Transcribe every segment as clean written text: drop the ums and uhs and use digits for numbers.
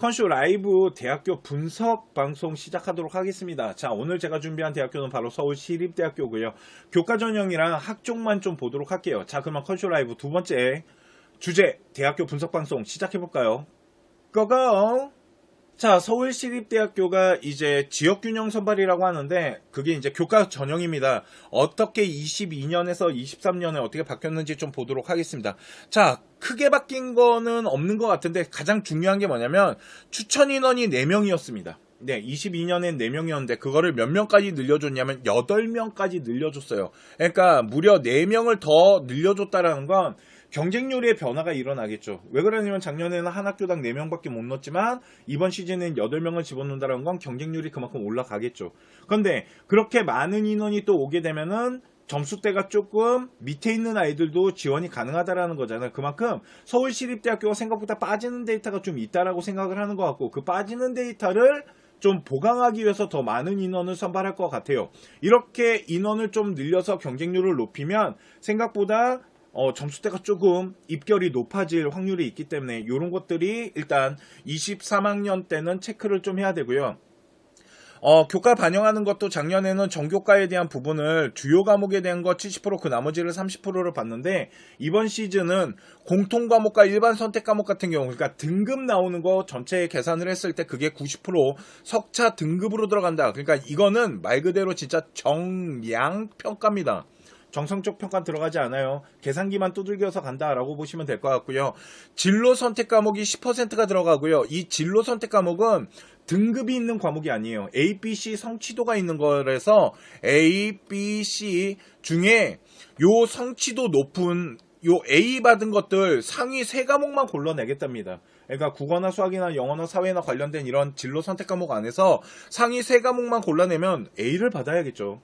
컨쇼 라이브 대학교 분석 방송 시작하도록 하겠습니다. 자, 오늘 제가 준비한 대학교는 바로 서울시립대학교고요. 교과 전형이랑 학종만 좀 보도록 할게요. 자, 그러면 컨쇼 라이브 두 번째 주제 대학교 분석 방송 시작해볼까요? 고고! 자, 서울시립대학교가 이제 지역균형 선발이라고 하는데 그게 이제 교과 전형입니다. 어떻게 22년에서 23년에 어떻게 바뀌었는지 좀 보도록 하겠습니다. 자, 크게 바뀐 거는 없는 것 같은데 가장 중요한 게 뭐냐면 추천 인원이 4명이었습니다. 네, 22년엔 4명이었는데 그거를 몇 명까지 늘려줬냐면 8명까지 늘려줬어요. 그러니까 무려 4명을 더 늘려줬다라는 건 경쟁률의 변화가 일어나겠죠. 왜 그러냐면 작년에는 한 학교당 4명밖에 못 넣었지만 이번 시즌은 8명을 집어넣는다는 건 경쟁률이 그만큼 올라가겠죠. 그런데 그렇게 많은 인원이 또 오게 되면은 점수대가 조금 밑에 있는 아이들도 지원이 가능하다라는 거잖아요. 그만큼 서울시립대학교가 생각보다 빠지는 데이터가 좀 있다라고 생각을 하는 것 같고 그 빠지는 데이터를 좀 보강하기 위해서 더 많은 인원을 선발할 것 같아요. 이렇게 인원을 좀 늘려서 경쟁률을 높이면 생각보다 점수대가 조금 입결이 높아질 확률이 있기 때문에 이런 것들이 일단 23학년 때는 체크를 좀 해야 되고요. 교과 반영하는 것도 작년에는 전교과에 대한 부분을 주요 과목에 대한 거 70% 그 나머지를 30%를 봤는데 이번 시즌은 공통 과목과 일반 선택 과목 같은 경우 그러니까 등급 나오는 거 전체 계산을 했을 때 그게 90% 석차 등급으로 들어간다. 그러니까 이거는 말 그대로 진짜 정량 평가입니다. 정성적 평가 들어가지 않아요. 계산기만 두들겨서 간다라고 보시면 될 것 같고요. 진로 선택 과목이 10%가 들어가고요. 이 진로 선택 과목은 등급이 있는 과목이 아니에요. A, B, C 성취도가 있는 거라서 A, B, C 중에 요 성취도 높은 요 A 받은 것들 상위 3과목만 골라내겠답니다. 그러니까 국어나 수학이나 영어나 사회나 관련된 이런 진로 선택 과목 안에서 상위 3과목만 골라내면 A를 받아야겠죠.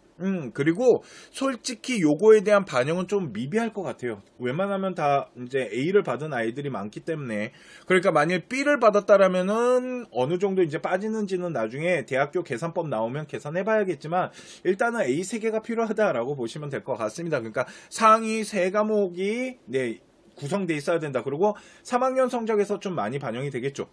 그리고 솔직히 요거에 대한 반영은 좀 미비할 것 같아요. 웬만하면 다 이제 A를 받은 아이들이 많기 때문에 그러니까 만일 B를 받았다라면은 어느 정도 이제 빠지는지는 나중에 대학교 계산법 나오면 계산해봐야겠지만 일단은 A 3개가 필요하다라고 보시면 될 것 같습니다. 그러니까 상위 3과목이 구성돼 있어야 된다. 그리고 3학년 성적에서 좀 많이 반영이 되겠죠.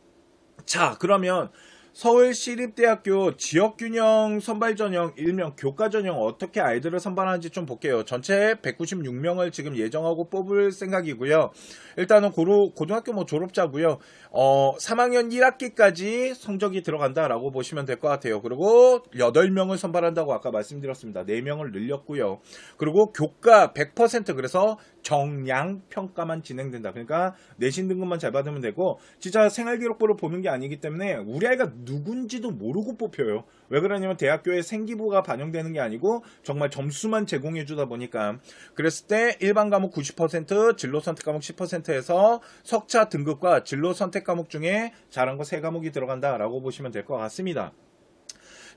자, 그러면 서울시립대학교 지역균형 선발전형 일명 교과전형 어떻게 아이들을 선발하는지 좀 볼게요. 전체 196명을 지금 예정하고 뽑을 생각이고요. 일단은 고등학교 졸업자고요. 3학년 1학기까지 성적이 들어간다라고 보시면 될 것 같아요. 그리고 8명을 선발한다고 아까 말씀드렸습니다. 4명을 늘렸고요. 그리고 교과 100% 그래서 정량 평가만 진행된다. 그러니까 내신 등급만 잘 받으면 되고 진짜 생활기록부를 보는 게 아니기 때문에 우리 아이가 누군지도 모르고 뽑혀요. 왜 그러냐면 대학교에 생기부가 반영되는 게 아니고 정말 점수만 제공해 주다 보니까 그랬을 때 일반 과목 90% 진로 선택 과목 10%에서 석차 등급과 진로 선택 과목 중에 잘한 거 3과목이 들어간다라고 보시면 될 것 같습니다.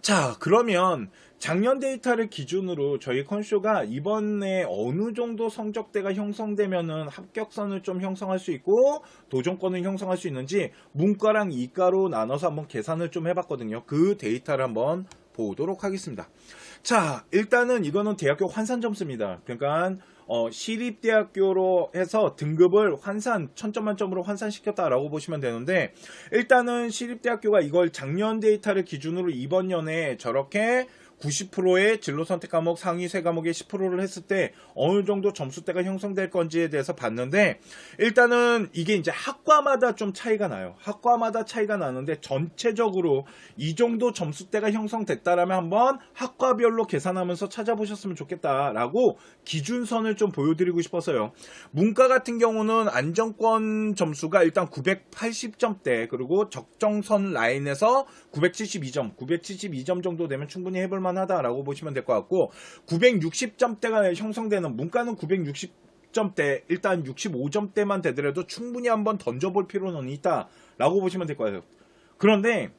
자, 그러면 작년 데이터를 기준으로 저희 컨쇼가 이번에 어느 정도 성적대가 형성되면은 합격선을 좀 형성할 수 있고 도전권을 형성할 수 있는지 문과랑 이과로 나눠서 한번 계산을 좀 해봤거든요. 그 데이터를 한번 보도록 하겠습니다. 자, 일단은 이거는 대학교 환산 점수입니다. 그러니까 시립대학교로 해서 등급을 환산 1000점 만점으로 환산시켰다라고 보시면 되는데 일단은 시립대학교가 이걸 작년 데이터를 기준으로 이번 년에 저렇게 90%의 진로 선택 과목 상위 3과목에 10%를 했을 때 어느 정도 점수대가 형성될 건지에 대해서 봤는데 일단은 이게 이제 학과마다 좀 차이가 나요. 학과마다 차이가 나는데 전체적으로 이 정도 점수대가 형성됐다라면 한번 학과별로 계산하면서 찾아보셨으면 좋겠다라고 기준선을 좀 보여드리고 싶어서요. 문과 같은 경우는 안정권 점수가 일단 980점대 그리고 적정선 라인에서 972점 정도 되면 충분히 해볼 하다라고 보시면 될 것 같고 960점대가 형성되는 문과는 960점대 일단 65점대만 되더라도 충분히 한번 던져볼 필요는 있다라고 보시면 될 것 같아요. 그런데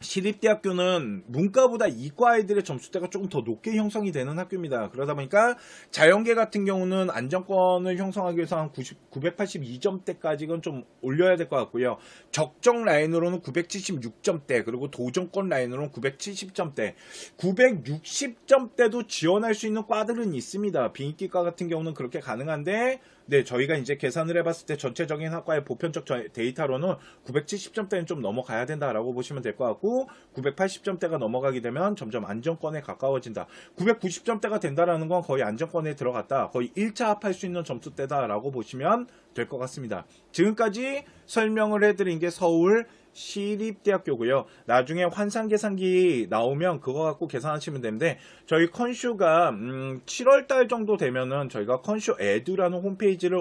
시립대학교는 문과보다 이과 아이들의 점수대가 조금 더 높게 형성이 되는 학교입니다. 그러다 보니까 자연계 같은 경우는 안정권을 형성하기 위해서 한 982점대까지는 좀 올려야 될 것 같고요. 적정 라인으로는 976점대 그리고 도전권 라인으로는 970점대 960점대도 지원할 수 있는 과들은 있습니다. 비인기과 같은 경우는 그렇게 가능한데 네, 저희가 이제 계산을 해봤을 때 전체적인 학과의 보편적 데이터로는 970점대는 좀 넘어가야 된다라고 보시면 될 것 같고 980점대가 넘어가게 되면 점점 안정권에 가까워진다. 990점대가 된다라는 건 거의 안정권에 들어갔다. 거의 1차 합할 수 있는 점수대다라고 보시면 될 것 같습니다. 지금까지 설명을 해드린 게 서울 시립대학교고요. 나중에 환산계산기 나오면 그거 갖고 계산하시면 되는데 저희 컨슈가 7월달 정도 되면은 저희가 컨슈 에듀라는 홈페이지를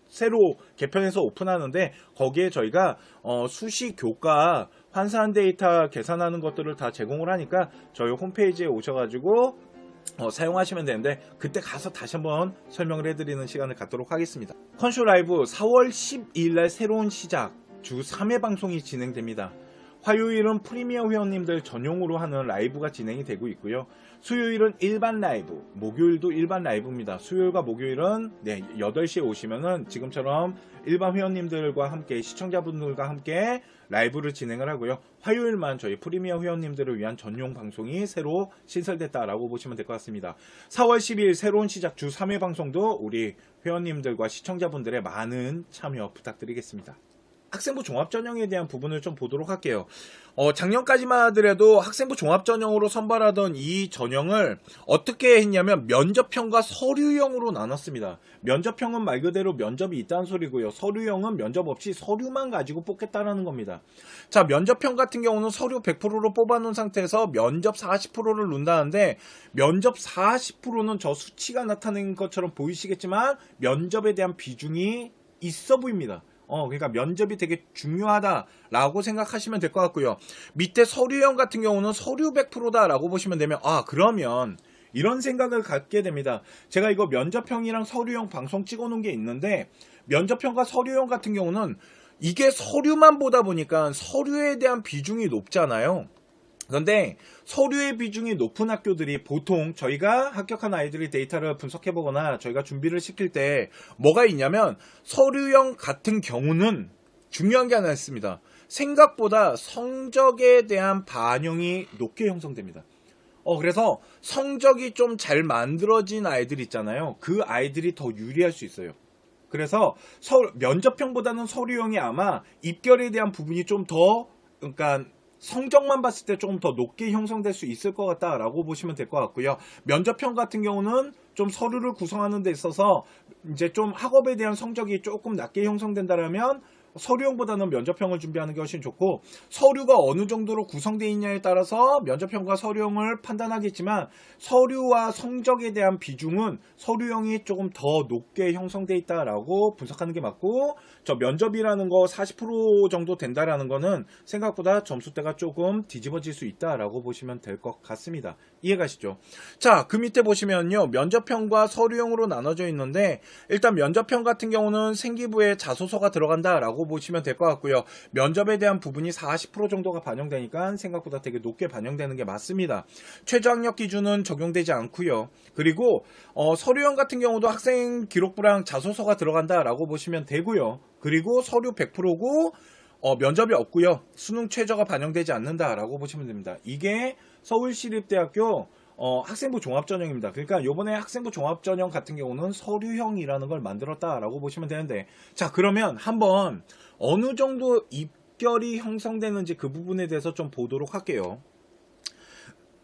새로 개편해서 오픈하는데 거기에 저희가 수시 교과 환산 데이터 계산하는 것들을 다 제공을 하니까 저희 홈페이지에 오셔가지고 사용하시면 되는데 그때 가서 다시 한번 설명을 해드리는 시간을 갖도록 하겠습니다. 컨슈 라이브 4월 12일날 새로운 시작 주 3회 방송이 진행됩니다. 화요일은 프리미어 회원님들 전용으로 하는 라이브가 진행이 되고 있고요. 수요일은 일반 라이브, 목요일도 일반 라이브입니다. 수요일과 목요일은 8시에 오시면은 지금처럼 일반 회원님들과 함께 시청자분들과 함께 라이브를 진행을 하고요. 화요일만 저희 프리미어 회원님들을 위한 전용 방송이 새로 신설됐다라고 보시면 될 것 같습니다. 4월 12일 새로운 시작 주 3회 방송도 우리 회원님들과 시청자분들의 많은 참여 부탁드리겠습니다. 학생부 종합전형에 대한 부분을 좀 보도록 할게요. 작년까지만 하더라도 학생부 종합전형으로 선발하던 이 전형을 어떻게 했냐면 면접형과 서류형으로 나눴습니다. 면접형은 말 그대로 면접이 있다는 소리고요. 서류형은 면접 없이 서류만 가지고 뽑겠다라는 겁니다. 자, 면접형 같은 경우는 서류 100%로 뽑아놓은 상태에서 면접 40%를 논다는데 면접 40%는 저 수치가 나타낸 것처럼 보이시겠지만 면접에 대한 비중이 있어 보입니다. 그러니까 면접이 되게 중요하다라고 생각하시면 될 것 같고요. 밑에 서류형 같은 경우는 서류 100%다라고 보시면 되면 그러면 이런 생각을 갖게 됩니다. 제가 이거 면접형이랑 서류형 방송 찍어 놓은 게 있는데 면접형과 서류형 같은 경우는 이게 서류만 보다 보니까 서류에 대한 비중이 높잖아요. 그런데 서류의 비중이 높은 학교들이 보통 저희가 합격한 아이들의 데이터를 분석해보거나 저희가 준비를 시킬 때 뭐가 있냐면 서류형 같은 경우는 중요한 게 하나 있습니다. 생각보다 성적에 대한 반영이 높게 형성됩니다. 그래서 성적이 좀 잘 만들어진 아이들 있잖아요. 그 아이들이 더 유리할 수 있어요. 그래서 면접형보다는 서류형이 아마 입결에 대한 부분이 좀 더 그러니까 성적만 봤을 때 조금 더 높게 형성될 수 있을 것 같다라고 보시면 될 것 같고요. 면접형 같은 경우는 좀 서류를 구성하는 데 있어서 이제 좀 학업에 대한 성적이 조금 낮게 형성된다라면 서류형보다는 면접형을 준비하는 게 훨씬 좋고 서류가 어느 정도로 구성되어 있냐에 따라서 면접형과 서류형을 판단하겠지만 서류와 성적에 대한 비중은 서류형이 조금 더 높게 형성되어 있다라고 분석하는 게 맞고 저 면접이라는 거 40% 정도 된다라는 거는 생각보다 점수대가 조금 뒤집어질 수 있다라고 보시면 될 것 같습니다. 이해가시죠? 자, 그 밑에 보시면요. 면접형과 서류형으로 나눠져 있는데 일단 면접형 같은 경우는 생기부에 자소서가 들어간다라고 보시면 될 것 같고요. 면접에 대한 부분이 40% 정도가 반영되니까 생각보다 되게 높게 반영되는 게 맞습니다. 최저학력 기준은 적용되지 않고요. 그리고 서류형 같은 경우도 학생 기록부랑 자소서가 들어간다라고 보시면 되고요. 그리고 서류 100%고 면접이 없고요. 수능 최저가 반영되지 않는다라고 보시면 됩니다. 이게 서울시립대학교 학생부 종합전형입니다. 그러니까 요번에 학생부 종합전형 같은 경우는 서류형이라는 걸 만들었다라고 보시면 되는데 자, 그러면 한번 어느 정도 입결이 형성되는지 그 부분에 대해서 좀 보도록 할게요.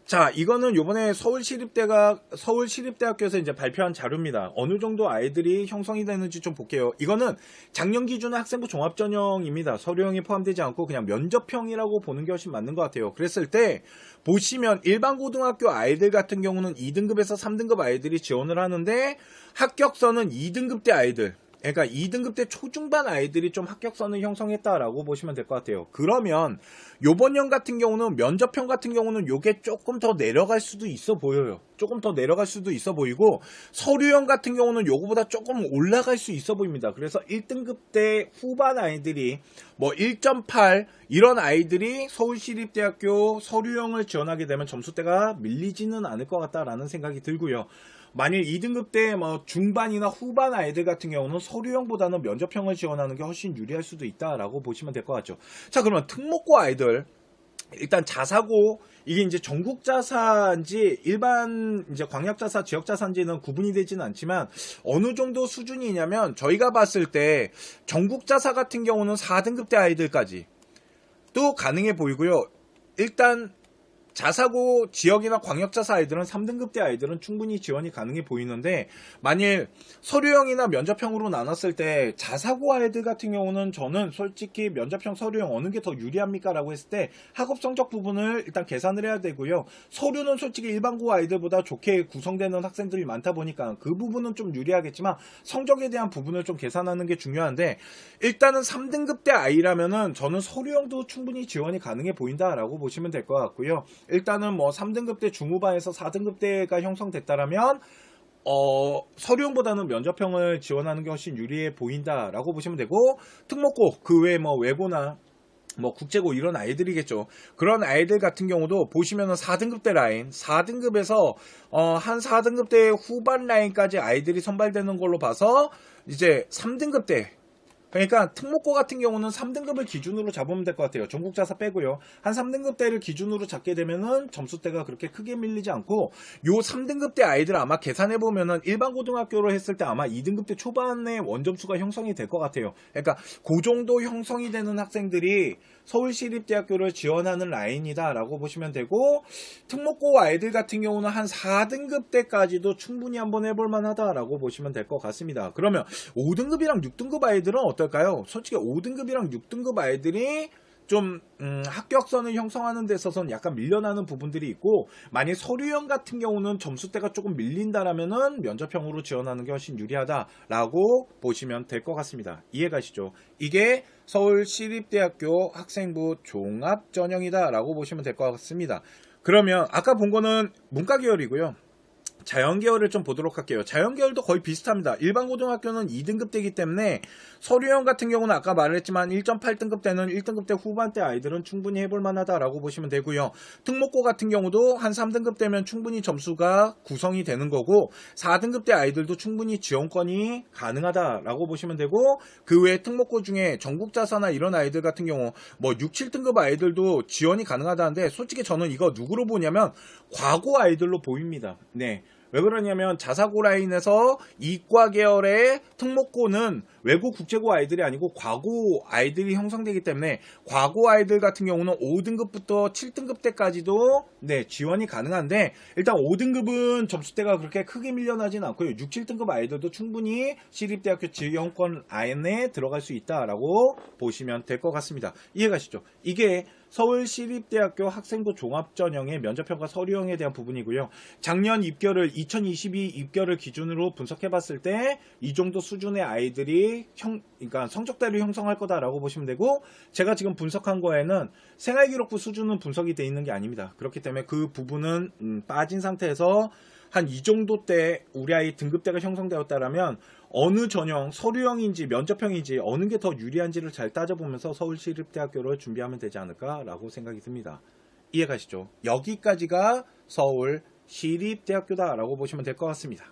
자, 이거는 요번에 서울시립대학교에서 이제 발표한 자료입니다. 어느 정도 아이들이 형성이 되는지 좀 볼게요. 이거는 작년 기준의 학생부 종합전형입니다. 서류형이 포함되지 않고 그냥 면접형이라고 보는 게 훨씬 맞는 것 같아요. 그랬을 때 보시면 일반 고등학교 아이들 같은 경우는 2등급에서 3등급 아이들이 지원을 하는데 합격선은 2등급 대 아이들, 그러니까 2등급 대 초중반 아이들이 좀 합격선을 형성했다라고 보시면 될 것 같아요. 그러면 요번 형 같은 경우는 면접형 같은 경우는 요게 조금 더 내려갈 수도 있어 보여요. 조금 더 내려갈 수도 있어 보이고 서류형 같은 경우는 요거보다 조금 올라갈 수 있어 보입니다. 그래서 1등급 대 후반 아이들이 뭐 1.8 이런 아이들이 서울시립대학교 서류형을 지원하게 되면 점수대가 밀리지는 않을 것 같다라는 생각이 들고요. 만일 2등급 대 뭐 중반이나 후반 아이들 같은 경우는 서류형보다는 면접형을 지원하는 게 훨씬 유리할 수도 있다라고 보시면 될 것 같죠. 자, 그러면 특목고 아이들 일단 자사고 이게 이제 전국 자사인지 일반 이제 광역 자사, 지역 자사인지는 구분이 되지는 않지만 어느 정도 수준이냐면 저희가 봤을 때 전국 자사 같은 경우는 4등급대 아이들까지 또 가능해 보이고요. 일단 자사고 지역이나 광역자사 아이들은 3등급대 아이들은 충분히 지원이 가능해 보이는데 만일 서류형이나 면접형으로 나눴을 때 자사고 아이들 같은 경우는 저는 솔직히 면접형 서류형 어느 게 더 유리합니까? 라고 했을 때 학업 성적 부분을 일단 계산을 해야 되고요. 서류는 솔직히 일반고 아이들보다 좋게 구성되는 학생들이 많다 보니까 그 부분은 좀 유리하겠지만 성적에 대한 부분을 좀 계산하는 게 중요한데 일단은 3등급대 아이라면은 저는 서류형도 충분히 지원이 가능해 보인다라고 보시면 될 것 같고요. 일단은 뭐 3등급대 중후반에서 4등급대가 형성됐다라면 서류형보다는 면접형을 지원하는 게 훨씬 유리해 보인다라고 보시면 되고 특목고 그 외에 뭐 외고나 뭐 국제고 이런 아이들이겠죠. 그런 아이들 같은 경우도 보시면은 4등급대 라인, 4등급에서 한 4등급대 후반 라인까지 아이들이 선발되는 걸로 봐서 이제 3등급대 그러니까 특목고 같은 경우는 3등급을 기준으로 잡으면 될 것 같아요. 전국자사 빼고요. 한 3등급대를 기준으로 잡게 되면은 점수대가 그렇게 크게 밀리지 않고 요 3등급대 아이들 아마 계산해 보면은 일반 고등학교로 했을 때 아마 2등급대 초반에 원점수가 형성이 될 것 같아요. 그러니까 그 정도 형성이 되는 학생들이 서울시립대학교를 지원하는 라인이다라고 보시면 되고 특목고 아이들 같은 경우는 한 4등급대까지도 충분히 한번 해볼 만하다라고 보시면 될 것 같습니다. 그러면 5등급이랑 6등급 아이들은 어떨까요? 솔직히 5등급이랑 6등급 아이들이 좀 합격선을 형성하는 데 있어서는 약간 밀려나는 부분들이 있고 만약 서류형 같은 경우는 점수대가 조금 밀린다라면은 면접형으로 지원하는 게 훨씬 유리하다라고 보시면 될 것 같습니다. 이해가시죠? 이게 서울시립대학교 학생부 종합전형이다라고 보시면 될 것 같습니다. 그러면 아까 본 거는 문과 계열이고요. 자연계열을 좀 보도록 할게요. 자연계열도 거의 비슷합니다. 일반 고등학교는 2등급대이기 때문에 서류형 같은 경우는 아까 말했지만 1.8등급 대는 1등급 대 후반대 아이들은 충분히 해볼 만하다라고 보시면 되고요. 특목고 같은 경우도 한 3등급 되면 충분히 점수가 구성이 되는 거고 4등급 대 아이들도 충분히 지원권이 가능하다라고 보시면 되고 그 외에 특목고 중에 전국자사나 이런 아이들 같은 경우 뭐 6, 7등급 아이들도 지원이 가능하다는데 솔직히 저는 이거 누구로 보냐면 과고 아이들로 보입니다. 네. 왜 그러냐면 자사고 라인에서 이과 계열의 특목고는 외고 국제고 아이들이 아니고 과고 아이들이 형성되기 때문에 과고 아이들 같은 경우는 5등급부터 7등급 때까지도 네, 지원이 가능한데 일단 5등급은 점수대가 그렇게 크게 밀려나진 않고요. 6, 7등급 아이들도 충분히 시립대학교 지원권 안에 들어갈 수 있다라고 보시면 될 것 같습니다. 이해가시죠? 이게 서울시립대학교 학생부 종합전형의 면접형과 서류형에 대한 부분이고요. 작년 입결을 2022 입결을 기준으로 분석해봤을 때 이 정도 수준의 아이들이 그러니까 성적대를 형성할 거다라고 보시면 되고 제가 지금 분석한 거에는 생활기록부 수준은 분석이 돼 있는 게 아닙니다. 그렇기 때문에 그 부분은 빠진 상태에서 한 이 정도 때 우리 아이 등급대가 형성되었다라면 어느 전형 서류형인지 면접형인지 어느 게 더 유리한지를 잘 따져보면서 서울시립대학교를 준비하면 되지 않을까라고 생각이 듭니다. 이해가시죠? 여기까지가 서울시립대학교다라고 보시면 될 것 같습니다.